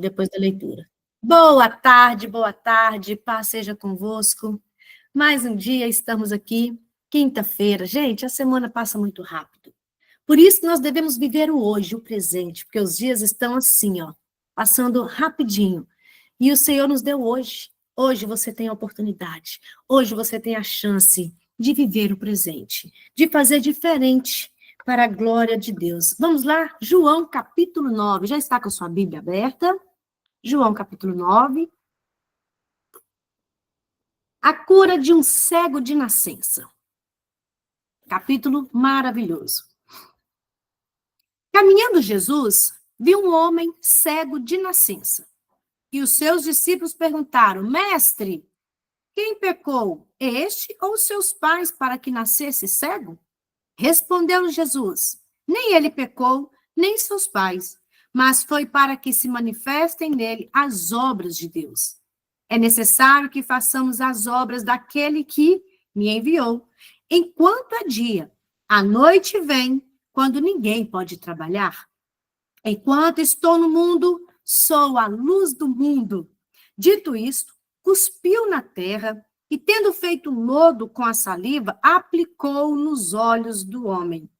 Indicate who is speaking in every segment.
Speaker 1: depois da leitura. Boa tarde, paz seja convosco. Mais um dia estamos aqui, quinta-feira. Gente, a semana passa muito rápido. Por isso que nós devemos viver o hoje, o presente, porque os dias estão assim, ó, passando rapidinho. E o Senhor nos deu hoje. Hoje você tem a oportunidade. Hoje você tem a chance de viver o presente, de fazer diferente para a glória de Deus. Vamos lá? João, capítulo 9. Já está com a sua Bíblia aberta? João, capítulo 9. A cura de um cego de nascença. Capítulo maravilhoso. Caminhando Jesus, viu um homem cego de nascença. E os seus discípulos perguntaram: Mestre, quem pecou, este ou seus pais, para que nascesse cego? Respondeu Jesus: Nem ele pecou, nem seus pais, mas foi para que se manifestem nele as obras de Deus. É necessário que façamos as obras daquele que me enviou. Enquanto é dia, a noite vem, quando ninguém pode trabalhar. Enquanto estou no mundo, sou a luz do mundo. Dito isto, cuspiu na terra e, tendo feito lodo com a saliva, aplicou nos olhos do homem,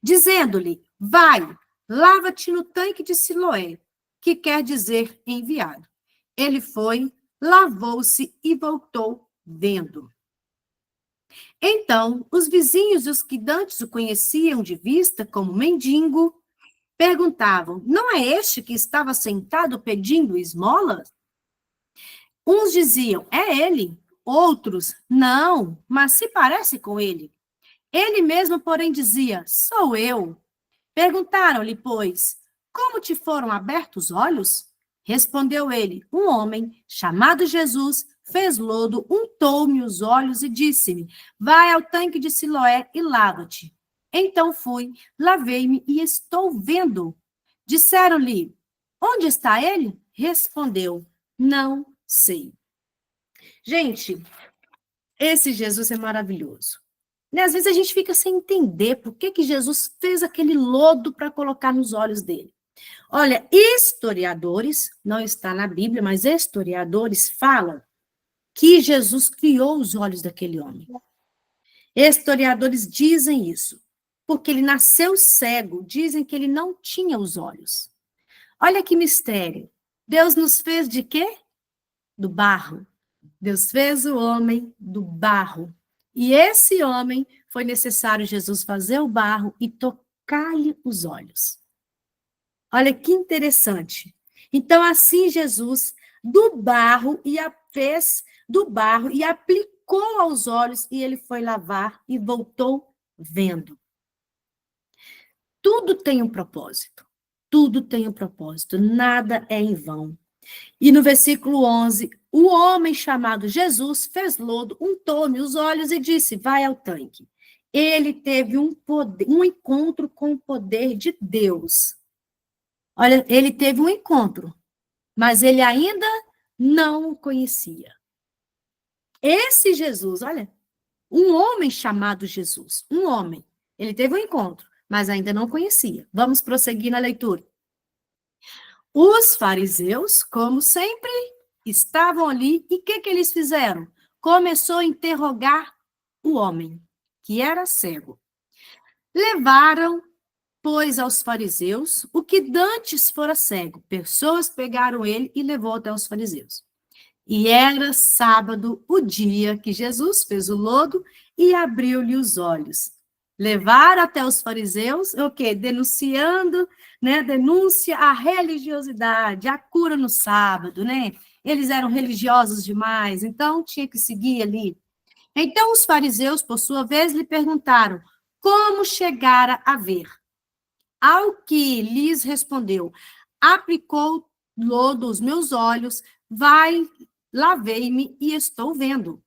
Speaker 1: dizendo-lhe: Vai, lava-te no tanque de Siloé, que quer dizer enviado. Ele foi, lavou-se e voltou vendo. Então, os vizinhos e os que dantes o conheciam de vista como mendigo, perguntavam: Não é este que estava sentado pedindo esmolas? Uns diziam: É ele. Outros: Não, mas se parece com ele. Ele mesmo, porém, dizia: Sou eu. Perguntaram-lhe, pois: Como te foram abertos os olhos? Respondeu ele: Um homem chamado Jesus fez lodo, untou-me os olhos e disse-me: Vai ao tanque de Siloé e lava-te. Então fui, lavei-me e estou vendo. Disseram-lhe: Onde está ele? Respondeu: Não sei. Gente, esse Jesus é maravilhoso. E às vezes a gente fica sem entender por que Jesus fez aquele lodo para colocar nos olhos dele. Olha, historiadores, não está na Bíblia, mas historiadores falam que Jesus criou os olhos daquele homem. Historiadores dizem isso, porque ele nasceu cego, dizem que ele não tinha os olhos. Olha que mistério. Deus nos fez de quê? Do barro. Deus fez o homem do barro. E esse homem, foi necessário Jesus fazer o barro e tocar-lhe os olhos. Olha que interessante. Então, assim, Jesus, do barro, fez do barro e aplicou aos olhos, e ele foi lavar e voltou vendo. Tudo tem um propósito. Tudo tem um propósito. Nada é em vão. E no versículo 11, o homem chamado Jesus fez lodo, untou-me os olhos e disse: Vai ao tanque. Ele teve um encontro com o poder de Deus. Olha, ele teve um encontro, mas ele ainda não o conhecia. Esse Jesus, olha, um homem chamado Jesus, um homem, ele teve um encontro, mas ainda não conhecia. Vamos prosseguir na leitura. Os fariseus, como sempre, estavam ali, e o que eles fizeram? Começou a interrogar o homem, que era cego. Levaram, pois, aos fariseus o que dantes fora cego. Pessoas pegaram ele e levou até os fariseus. E era sábado, o dia que Jesus fez o lodo e abriu-lhe os olhos. Levaram até os fariseus, o quê? Denunciando, né? Denúncia à religiosidade, a cura no sábado, né? Eles eram religiosos demais, então tinha que seguir ali. Então os fariseus, por sua vez, lhe perguntaram: Como chegara a ver? Ao que lhes respondeu: Aplicou lodo os meus olhos, vai, lavei-me e estou vendo.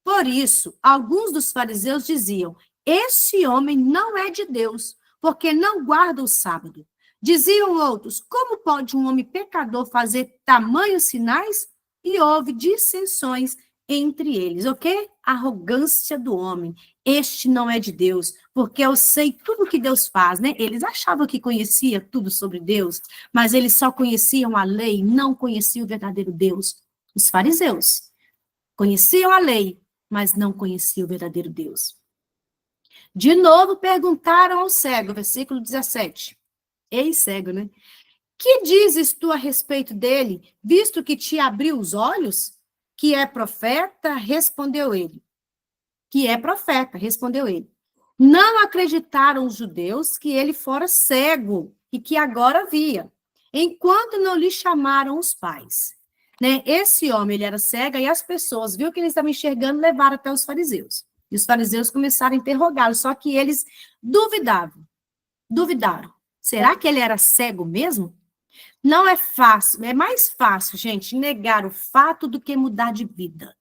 Speaker 1: Por isso, alguns dos fariseus diziam: Este homem não é de Deus, porque não guarda o sábado. Diziam outros: Como pode um homem pecador fazer tamanhos sinais? E houve dissensões entre eles, ok? Arrogância do homem. Este não é de Deus, porque eu sei tudo que Deus faz, né? Eles achavam que conhecia tudo sobre Deus, mas eles só conheciam a lei, não conheciam o verdadeiro Deus. Os fariseus conheciam a lei, mas não conheciam o verdadeiro Deus. De novo perguntaram ao cego, versículo 17. Ei, cego, né? Que dizes tu a respeito dele, visto que te abriu os olhos? Que é profeta, respondeu ele. Que é profeta, respondeu ele. Não acreditaram os judeus que ele fora cego e que agora via, enquanto não lhe chamaram os pais. Né? Esse homem, ele era cego e as pessoas viu que ele estava enxergando, levaram até os fariseus. E os fariseus começaram a interrogá-lo, só que eles duvidaram. Será que ele era cego mesmo? Não é fácil, é mais fácil, gente, negar o fato do que mudar de vida.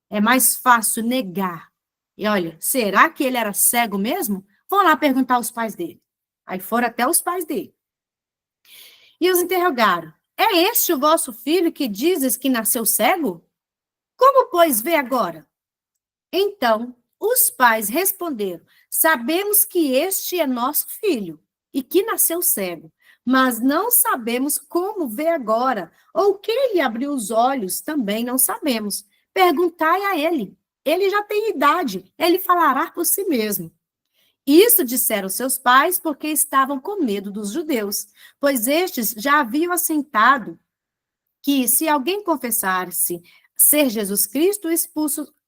Speaker 1: É mais fácil negar. E olha, será que ele era cego mesmo? Vão lá perguntar aos pais dele. Aí foram até os pais dele. E os interrogaram. É este o vosso filho que dizes que nasceu cego? Como, pois, vê agora? Então, os pais responderam, sabemos que este é nosso filho e que nasceu cego, mas não sabemos como vê agora, ou quem lhe abriu os olhos, também não sabemos. Perguntai a ele. Ele já tem idade, ele falará por si mesmo. Isso disseram seus pais porque estavam com medo dos judeus, pois estes já haviam assentado que se alguém confessasse ser Jesus Cristo,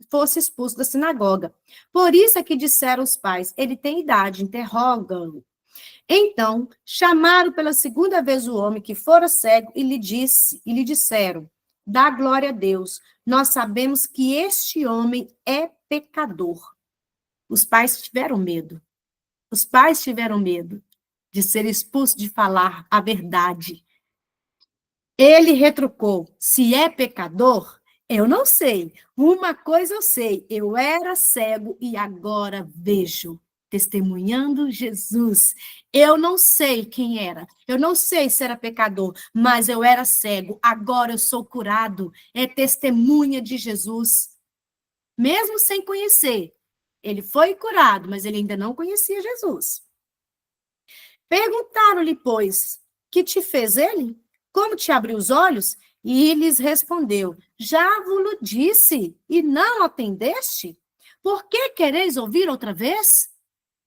Speaker 1: fosse expulso da sinagoga. Por isso é que disseram os pais, ele tem idade, interrogam-no. Então, chamaram pela segunda vez o homem que fora cego e lhe disseram, dá glória a Deus, nós sabemos que este homem é pecador. Os pais tiveram medo. Os pais tiveram medo de ser expulso de falar a verdade. Ele retrucou, se é pecador, eu não sei. Uma coisa eu sei, eu era cego e agora vejo. Testemunhando Jesus. Eu não sei quem era, eu não sei se era pecador, mas eu era cego, agora eu sou curado. É testemunha de Jesus. Mesmo sem conhecer, ele foi curado, mas ele ainda não conhecia Jesus. Perguntaram-lhe, pois, que te fez ele? Como te abriu os olhos? E lhes respondeu, já vos disse, e não atendeste? Por que quereis ouvir outra vez?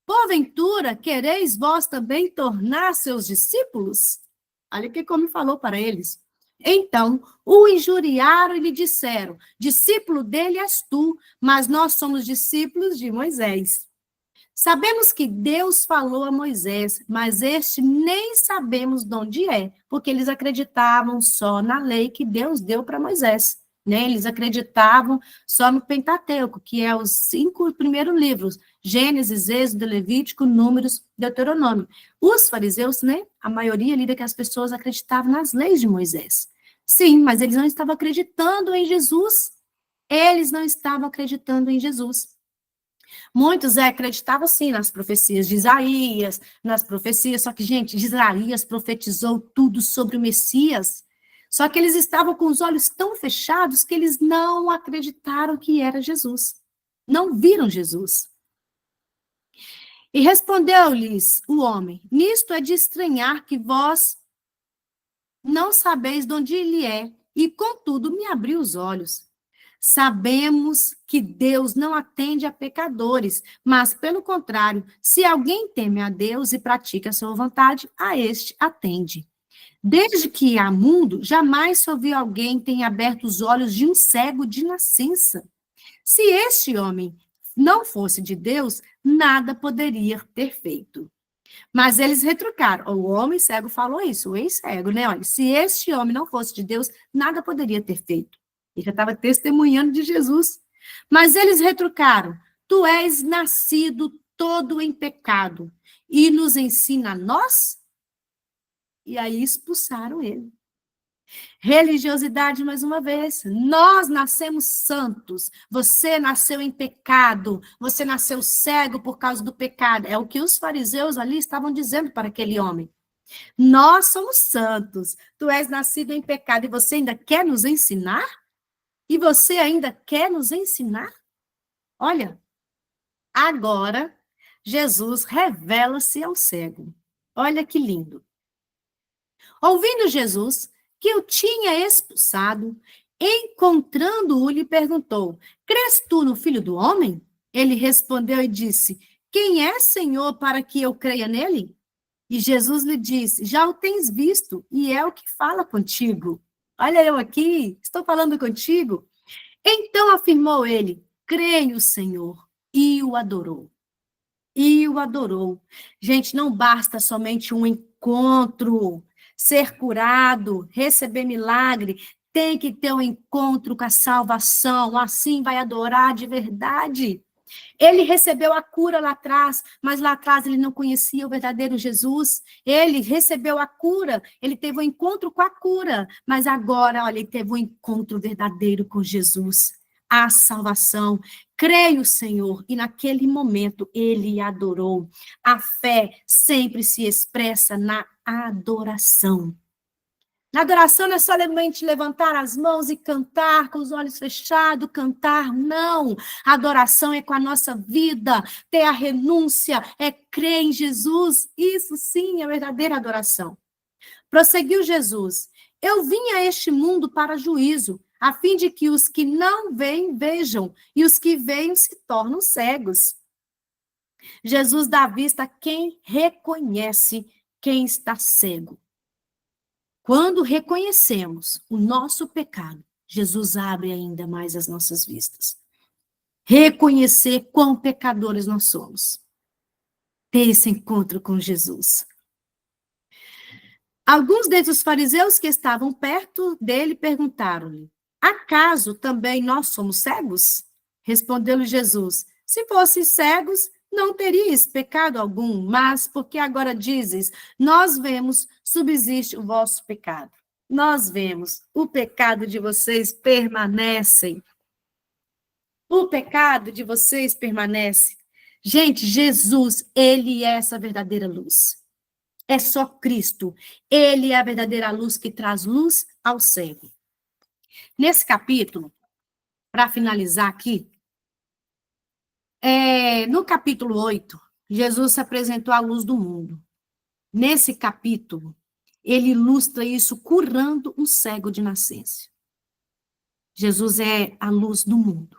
Speaker 1: Porventura, quereis vós também tornar seus discípulos? Olha o que como falou para eles. Então, o injuriaram e lhe disseram, discípulo dele és tu, mas nós somos discípulos de Moisés. Sabemos que Deus falou a Moisés, mas este nem sabemos de onde é, porque eles acreditavam só na lei que Deus deu para Moisés. Né? Eles acreditavam só no Pentateuco, que é os 5 primeiros livros, Gênesis, Êxodo, Levítico, Números, Deuteronômio. Os fariseus, né, a maioria ali das pessoas acreditavam nas leis de Moisés. Sim, mas eles não estavam acreditando em Jesus. Eles não estavam acreditando em Jesus. Muitos acreditavam, sim, nas profecias de Isaías, nas profecias, só que, gente, Isaías profetizou tudo sobre o Messias, só que eles estavam com os olhos tão fechados que eles não acreditaram que era Jesus, não viram Jesus. E respondeu-lhes o homem, nisto é de estranhar que vós não sabeis de onde ele é, e contudo me abriu os olhos. Sabemos que Deus não atende a pecadores, mas, pelo contrário, se alguém teme a Deus e pratica a sua vontade, a este atende. Desde que há mundo, jamais se ouviu alguém tenha aberto os olhos de um cego de nascença. Se este homem não fosse de Deus, nada poderia ter feito. Mas eles retrucaram. O homem cego falou isso, o ex-cego, né? Olha, se este homem não fosse de Deus, nada poderia ter feito. Ele já estava testemunhando de Jesus. Mas eles retrucaram, tu és nascido todo em pecado e nos ensina a nós? E aí expulsaram ele. Religiosidade, mais uma vez. Nós nascemos santos. Você nasceu em pecado. Você nasceu cego por causa do pecado. É o que os fariseus ali estavam dizendo para aquele homem. Nós somos santos. Tu és nascido em pecado e você ainda quer nos ensinar? E você ainda quer nos ensinar? Olha, agora Jesus revela-se ao cego. Olha que lindo. Ouvindo Jesus que o tinha expulsado, encontrando-o, lhe perguntou: Crês tu no Filho do Homem? Ele respondeu e disse: Quem é, Senhor, para que eu creia nele? E Jesus lhe disse: Já o tens visto, e é o que fala contigo. Olha eu aqui, estou falando contigo. Então afirmou ele: Creio, Senhor, e o adorou. E o adorou. Gente, não basta somente um encontro, ser curado, receber milagre, tem que ter um encontro com a salvação, assim vai adorar de verdade. Ele recebeu a cura lá atrás, mas lá atrás ele não conhecia o verdadeiro Jesus. Ele recebeu a cura, ele teve um encontro com a cura, mas agora, olha, ele teve um encontro verdadeiro com Jesus. A salvação. Creio, Senhor, e naquele momento ele adorou. A fé sempre se expressa na adoração. Na adoração não é somente levantar as mãos e cantar com os olhos fechados, cantar, não. A adoração é com a nossa vida, ter a renúncia, é crer em Jesus. Isso sim é verdadeira adoração. Prosseguiu Jesus: Eu vim a este mundo para juízo, a fim de que os que não veem, vejam, e os que veem se tornam cegos. Jesus dá vista a quem reconhece quem está cego. Quando reconhecemos o nosso pecado, Jesus abre ainda mais as nossas vistas. Reconhecer quão pecadores nós somos. Ter esse encontro com Jesus. Alguns desses fariseus que estavam perto dele perguntaram-lhe: Acaso também nós somos cegos? Respondeu-lhe Jesus: Se fossem cegos, não teríeis pecado algum, mas porque agora dizes, nós vemos, subsiste o vosso pecado. Nós vemos, o pecado de vocês permanece. O pecado de vocês permanece. Gente, Jesus, ele é essa verdadeira luz. É só Cristo. Ele é a verdadeira luz que traz luz ao cego. Nesse capítulo, para finalizar aqui, no capítulo 8, Jesus se apresentou à luz do mundo. Nesse capítulo, ele ilustra isso curando um cego de nascença. Jesus é a luz do mundo.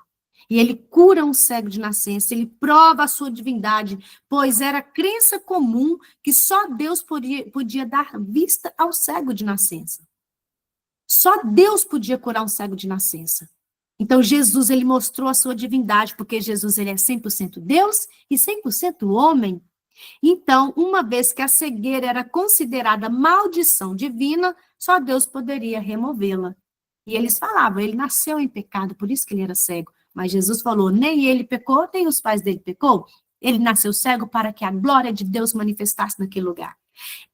Speaker 1: E ele cura um cego de nascença, ele prova a sua divindade, pois era crença comum que só Deus podia dar vista ao cego de nascença. Só Deus podia curar um cego de nascença. Então, Jesus, ele mostrou a sua divindade, porque Jesus, ele é 100% Deus e 100% homem. Então, uma vez que a cegueira era considerada maldição divina, só Deus poderia removê-la. E eles falavam, ele nasceu em pecado, por isso que ele era cego. Mas Jesus falou, nem ele pecou, nem os pais dele pecou. Ele nasceu cego para que a glória de Deus manifestasse naquele lugar.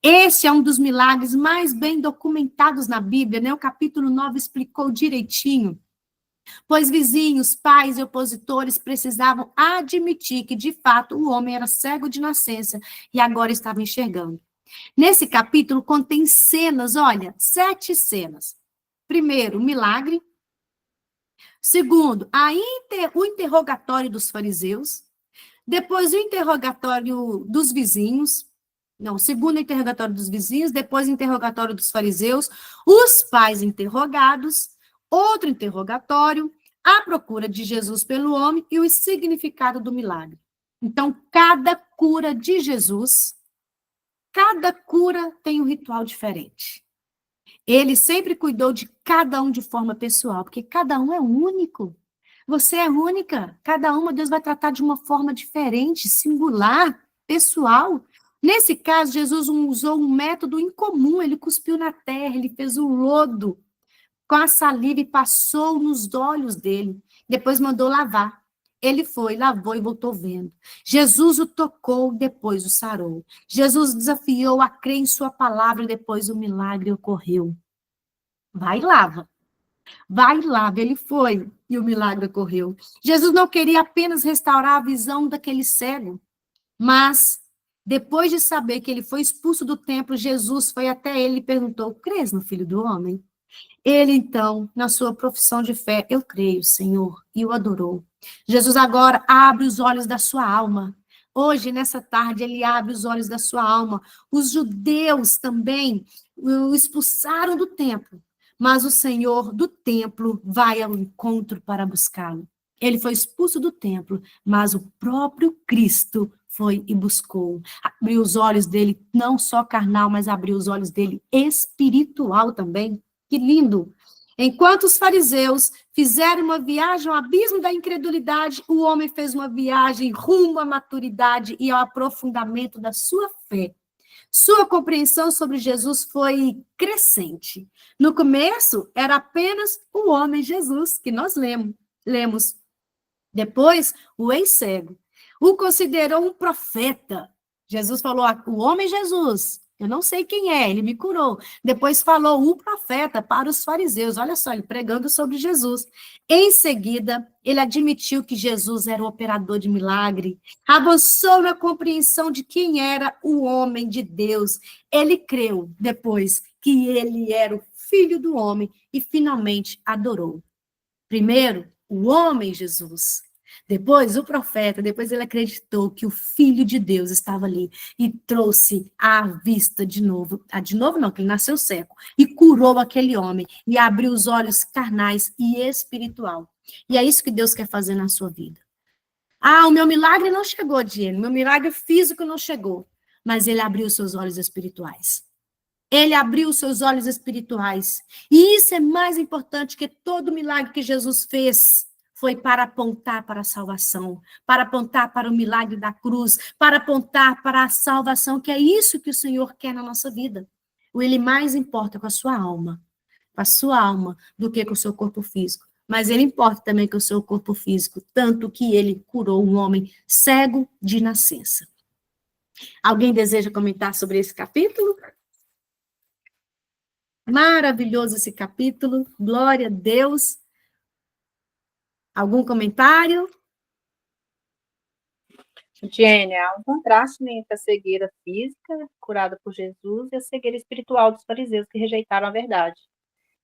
Speaker 1: Esse é um dos milagres mais bem documentados na Bíblia, né? O capítulo 9 explicou direitinho. Pois vizinhos, pais e opositores precisavam admitir que, de fato, o homem era cego de nascença e agora estava enxergando. Nesse capítulo contém cenas, olha, 7 cenas. Primeiro, o milagre. Segundo, o interrogatório dos fariseus. Depois, o interrogatório dos vizinhos. Não, segundo o interrogatório dos vizinhos, depois o interrogatório dos fariseus, os pais interrogados, outro interrogatório, a procura de Jesus pelo homem e o significado do milagre. Então, cada cura de Jesus, cada cura tem um ritual diferente. Ele sempre cuidou de cada um de forma pessoal, porque cada um é único. Você é única. Cada uma Deus vai tratar de uma forma diferente, singular, pessoal. Nesse caso, Jesus usou um método incomum. Ele cuspiu na terra, ele fez o lodo com a saliva e passou nos olhos dele. Depois mandou lavar. Ele foi, lavou e voltou vendo. Jesus o tocou, depois o sarou. Jesus desafiou a crer em sua palavra e depois o milagre ocorreu. Vai e lava. Vai e lava. Ele foi e o milagre ocorreu. Jesus não queria apenas restaurar a visão daquele cego, mas depois de saber que ele foi expulso do templo, Jesus foi até ele e perguntou, crês no Filho do Homem? Ele, então, na sua profissão de fé, eu creio, Senhor, e o adorou. Jesus agora abre os olhos da sua alma. Hoje, nessa tarde, ele abre os olhos da sua alma. Os judeus também o expulsaram do templo, mas o Senhor do templo vai ao encontro para buscá-lo. Ele foi expulso do templo, mas o próprio Cristo foi e buscou. Abriu os olhos dele, não só carnal, mas abriu os olhos dele espiritual também. Que lindo! Enquanto os fariseus fizeram uma viagem ao abismo da incredulidade, o homem fez uma viagem rumo à maturidade e ao aprofundamento da sua fé. Sua compreensão sobre Jesus foi crescente. No começo, era apenas o homem Jesus, que nós lemos. Depois, o ex-cego. O considerou um profeta. Jesus falou, o homem Jesus, eu não sei quem é, ele me curou. Depois falou o profeta para os fariseus. Olha só, ele pregando sobre Jesus. Em seguida, ele admitiu que Jesus era o operador de milagre. Avançou na compreensão de quem era o homem de Deus. Ele creu depois que ele era o filho do homem e finalmente adorou. Primeiro, o homem Jesus. Depois, o profeta, depois ele acreditou que o Filho de Deus estava ali e trouxe à vista de novo, de novo não, que ele nasceu cego, e curou aquele homem, e abriu os olhos carnais e espiritual. E é isso que Deus quer fazer na sua vida. Ah, o meu milagre não chegou, Diego, meu milagre físico não chegou, mas ele abriu os seus olhos espirituais. Ele abriu os seus olhos espirituais. E isso é mais importante que todo milagre que Jesus fez. Foi para apontar para a salvação, para apontar para o milagre da cruz, para apontar para a salvação, que é isso que o Senhor quer na nossa vida. Ele mais importa com a sua alma, do que com o seu corpo físico. Mas ele importa também com o seu corpo físico, tanto que ele curou um homem cego de nascença. Alguém deseja comentar sobre esse capítulo? Maravilhoso esse capítulo, glória a Deus. Algum comentário?
Speaker 2: Jenny, há um contraste entre a cegueira física, curada por Jesus, e a cegueira espiritual dos fariseus, que rejeitaram a verdade.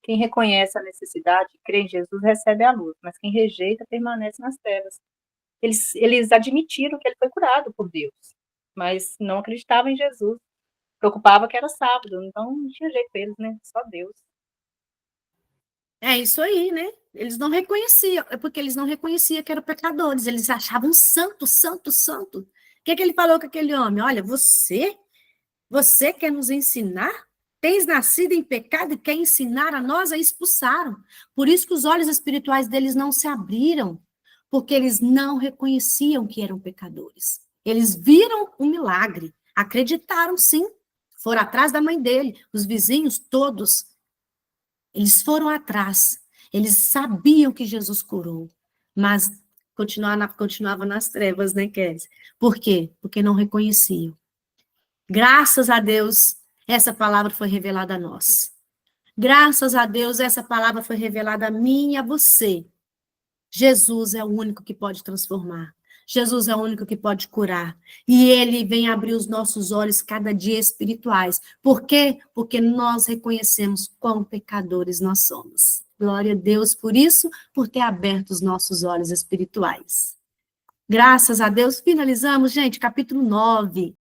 Speaker 2: Quem reconhece a necessidade e crê em Jesus recebe a luz, mas quem rejeita permanece nas trevas. Eles admitiram que ele foi curado por Deus, mas não acreditavam em Jesus. Preocupava que era sábado, então não tinha jeito para eles, né? Só Deus.
Speaker 1: É isso aí, né? Eles não reconheciam, é porque eles não reconheciam que eram pecadores, eles achavam santo, santo, santo. O que é que ele falou com aquele homem? Olha, você quer nos ensinar? Tens nascido em pecado e quer ensinar a nós? A expulsaram. Por isso que os olhos espirituais deles não se abriram, porque eles não reconheciam que eram pecadores. Eles viram um milagre, acreditaram sim, foram atrás da mãe dele, os vizinhos todos. Eles foram atrás, eles sabiam que Jesus curou, mas continuavam nas trevas, né, Kézia? Por quê? Porque não reconheciam. Graças a Deus, essa palavra foi revelada a nós. Graças a Deus, essa palavra foi revelada a mim e a você. Jesus é o único que pode transformar. Jesus é o único que pode curar. E ele vem abrir os nossos olhos cada dia espirituais. Por quê? Porque nós reconhecemos quão pecadores nós somos. Glória a Deus por isso, por ter aberto os nossos olhos espirituais. Graças a Deus, finalizamos, gente, capítulo 9.